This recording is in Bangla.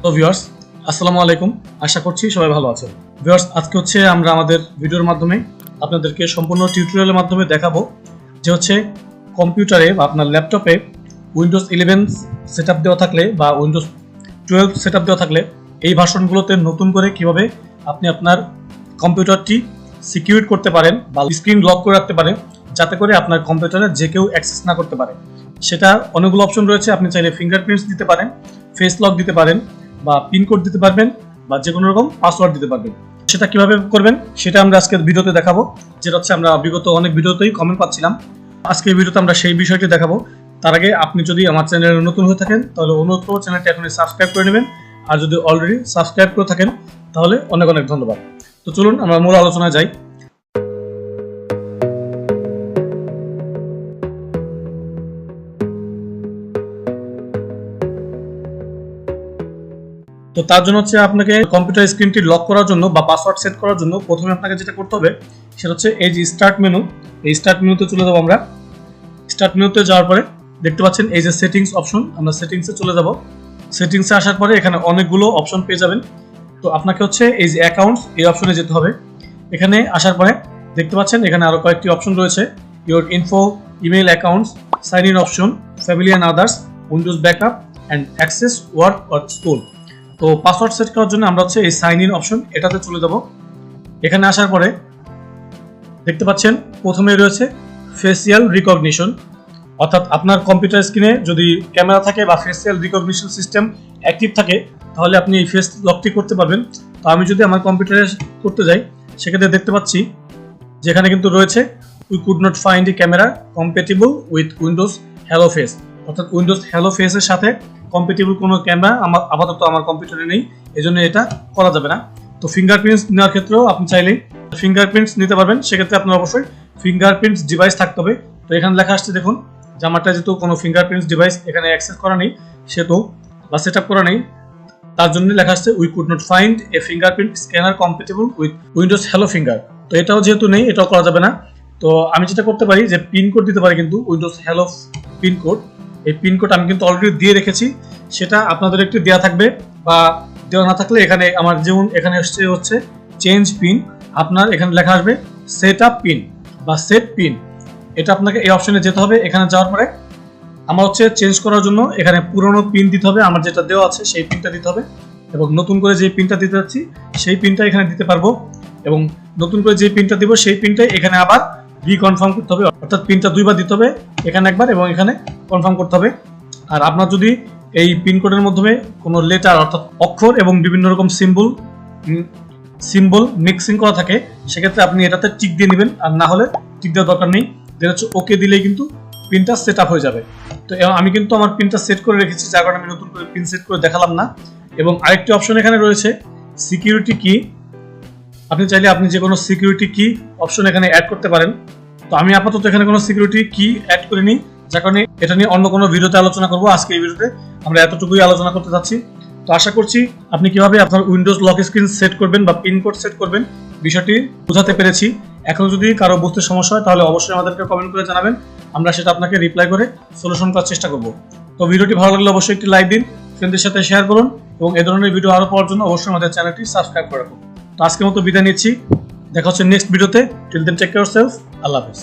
তো ভিউয়ার্স, আসসালামু আলাইকুম। আশা করছি সবাই ভালো আছেন। ভিউয়ার্স, আজকে হচ্ছে আমরা আমাদের ভিডিওর মাধ্যমে আপনাদেরকে সম্পূর্ণ টিউটোরিয়ালের মাধ্যমে দেখাবো যে হচ্ছে কম্পিউটারে বা আপনার ল্যাপটপে উইন্ডোজ 11 সেটআপ দেওয়া থাকলে বা উইন্ডোজ 12 সেটআপ দেওয়া থাকলে এই ভার্সনগুলোতে নতুন করে কিভাবে আপনি আপনার কম্পিউটারটি সিকিউর করতে পারেন বা স্ক্রিন লক করে রাখতে পারেন, যাতে করে আপনার কম্পিউটারে যে কেউ অ্যাক্সেস না করতে পারে। সেটা অনেকগুলো অপশন রয়েছে। আপনি চাইলে ফিঙ্গারপ্রিন্টস দিতে পারেন, ফেস লক দিতে পারেন, বা পিন কোড দিতে পারবেন, বা যে কোনো রকম পাসওয়ার্ড দিতে পারবেন। সেটা কিভাবে করবেন সেটা আমরা আজকের ভিডিওতে দেখাবো, যেটা হচ্ছে আমরা বিগত অনেক ভিডিওতেই কমেন্ট পাচ্ছিলাম। আজকের ভিডিওতে আমরা সেই বিষয়টি দেখাবো। তার আগে আপনি যদি আমার চ্যানেলে নতুন হয়ে থাকেন তাহলে অনুরোধ করব চ্যানেলটি এখনই সাবস্ক্রাইব করে নেবেন, আর যদি অলরেডি সাবস্ক্রাইব করে থাকেন তাহলে অনেক অনেক ধন্যবাদ। তো চলুন আমরা মূল আলোচনায় যাই। তো তার জন্য হচ্ছে আপনাকে কম্পিউটার স্ক্রিনটি লক করার জন্য বা পাসওয়ার্ড সেট করার জন্য প্রথমে আপনাকে যেটা করতে হবে সেটা হচ্ছে এই যে স্টার্ট মেনু, এই স্টার্ট মেনুতে চলে যাবো। আমরা স্টার্ট মেনুতে যাওয়ার পরে দেখতে পাচ্ছেন এই যে সেটিংস অপশন, আমরা সেটিংসে চলে যাব। সেটিংসে আসার পরে এখানে অনেকগুলো অপশন পেয়ে যাবেন। তো আপনাকে হচ্ছে এই যে অ্যাকাউন্টস, এই অপশনে যেতে হবে। এখানে আসার পরে দেখতে পাচ্ছেন এখানে আরো কয়েকটি অপশন রয়েছে, your info, email accounts, sign in option, family and others, Windows backup and access work or school. তো পাসওয়ার্ড সেট করার জন্য আমরা হচ্ছে এই সাইন ইন অপশন এটাতে চলে যাব। এখানে আসার পরে দেখতে পাচ্ছেন প্রথমে রয়েছে ফেসিয়াল রিকগনিশন, অর্থাৎ আপনার কম্পিউটার স্ক্রিনে যদি ক্যামেরা থাকে বা ফেসিয়াল রিকগনিশন সিস্টেম অ্যাক্টিভ থাকে তাহলে আপনি এই ফেস লকটি করতে পারবেন। তো আমি যদি আমার কম্পিউটারে করতে যাই সেক্ষেত্রে দেখতে পাচ্ছি যেখানে কিন্তু রয়েছে we could not find a camera compatible with Windows hello face, অর্থাৎ উইন্ডোজ হ্যালো ফেসের সাথে কম্প্যাটিবল কোনো ক্যামেরা আপাতত আমার কম্পিউটারে নেই, এজন্য এটা করা যাবে না। তো ফিঙ্গারপ্রিন্টস নেওয়ার ক্ষেত্রেও আপনি চাইলেই ফিঙ্গারপ্রিন্টস নিতে পারবেন, সেক্ষেত্রে আপনার অবশ্যই ফিঙ্গারপ্রিন্টস ডিভাইস থাকতে হবে। তো এখানে লেখা আসছে দেখুন যে আমারটা যেহেতু কোনো ফিঙ্গারপ্রিন্টস ডিভাইস এখানে অ্যাক্সেস করা নেই, সেহেতু বা সেট আপ করা নেই, তার জন্য লেখা আসছে we could not find a fingerprint scanner compatible with Windows hello finger. তো এটাও যেহেতু নেই, এটাও করা যাবে না। তো আমি যেটা করতে পারি যে পিন কোড দিতে পারি, কিন্তু উইন্ডোজ হ্যালো পিন কোড, এই পিন কোড আমি কিন্তু অলরেডি দিয়ে রেখেছি, সেটা আপনাদের একটু দেওয়া থাকবে বা দেওয়া না থাকলে এখানে আমার যেমন এখানে আসছে হচ্ছে চেঞ্জ পিন, আপনার এখানে লেখা আসবে সেট আপ পিন বা সেট পিন। এটা আপনাকে এই অপশনে যেতে হবে। এখানে যাওয়ার পরে আমার হচ্ছে চেঞ্জ করার জন্য এখানে পুরনো পিন দিতে হবে, আমার যেটা দেওয়া আছে সেই পিনটা দিতে হবে, এবং নতুন করে যে পিনটা দিতে যাচ্ছি সেই পিনটা এখানে দিতে পারবো, এবং নতুন করে যে পিনটা দিব সেই পিনটাই এখানে আবার রিকনফার্ম করতে হবে, অর্থাৎ পিনটা দুইবার দিতে হবে, এখানে একবার এবং এখানে কনফার্ম করতে হবে। আর আপনার যদি এই পিনকোডের মাধ্যমে কোনো লেটার অর্থাৎ অক্ষর এবং বিভিন্ন রকম সিম্বল মিক্সিং করা থাকে সেক্ষেত্রে আপনি এটাতে টিক দিয়ে নেবেন, আর না হলে টিক দেওয়ার দরকার নেই, যেটা হচ্ছে ওকে দিলেই কিন্তু পিনটা সেট আপ হয়ে যাবে। তো আমি কিন্তু আমার পিনটা সেট করে রেখেছি, যার কারণে আমি নতুন করে পিন সেট করে দেখালাম না। এবং আরেকটি অপশন এখানে রয়েছে সিকিউরিটি কি, আপনি চাইলে আপনি যে কোনো সিকিউরিটি কি অপশন এখানে অ্যাড করতে পারেন। তো আমি আপাতত এখানে কোনো সিকিউরিটি কি অ্যাড করিনি, যার কারণে এটা নিয়ে অন্য কোনো ভিডিওতে আলোচনা করবো। আজকে এই ভিডিওতে আমরা এতটুকুই আলোচনা করতে যাচ্ছি। তো আশা করছি আপনি কিভাবে আপনার উইন্ডোজ লক স্ক্রিন সেট করবেন বা পিন কোড সেট করবেন বিষয়টি বোঝাতে পেরেছি। এখন যদি কারো বুঝতে সমস্যা হয় তাহলে অবশ্যই আমাদেরকে কমেন্ট করে জানাবেন, আমরা সেটা আপনাকে রিপ্লাই করে সলিউশন করার চেষ্টা করব। তো ভিডিওটি ভালো লাগলে অবশ্যই একটি লাইক দিন, ফ্রেন্ডদের সাথে শেয়ার করুন, এবং এই ধরনের ভিডিও আরো পাওয়ার জন্য অবশ্যই আমাদের চ্যানেলটি সাবস্ক্রাইব করে রাখুন। তো আজকের মতো বিদায় নিচ্ছি, দেখা হচ্ছে নেক্সট ভিডিওতে। Till then take care yourself, আল্লাহ হাফেজ।